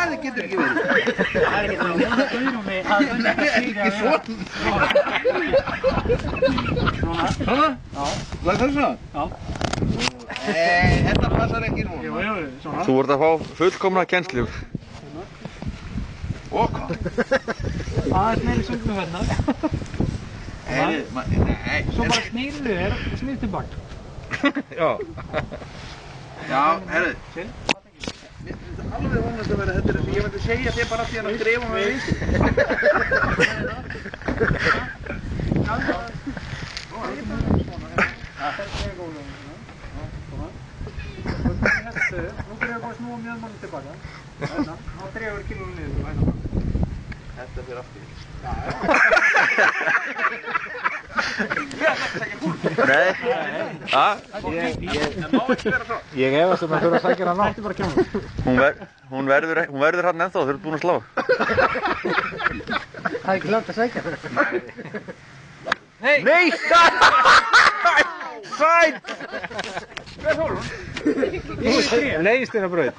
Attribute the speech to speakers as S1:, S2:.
S1: hraði getur ekki verið.
S2: Það er ekki
S1: svona. Svona? Já. Var það svona? Já. Þetta passar ekki núna.
S2: Jú, svona.
S3: Þú ert að fá fullkomna kennslu.
S1: Og hvað?
S2: Aðeins meiri söngu hérna.
S1: Nei.
S2: Svo bara snýrðu þér og snýrðu tilbaka.
S3: Já.
S1: Já, herru. Mér finnst alveg vonast að vera þetta er því ég myndi segja þér bara því að skrifa með vinstri.
S2: Nú byrjar ég bara að snúa mjög mann tilbaka. Þá dregur kílónu niður.
S1: Þetta fyrir aftur.
S3: Nei. Það
S1: má ekki vera svo.
S4: Ég efast að þurfa að sækja hana nátt.
S3: Hún verður hann ennþá, þau eru búin að slá.
S4: Það er ekki langt að sækja.
S3: Nei! Sæt!
S4: Neðist þér að braut.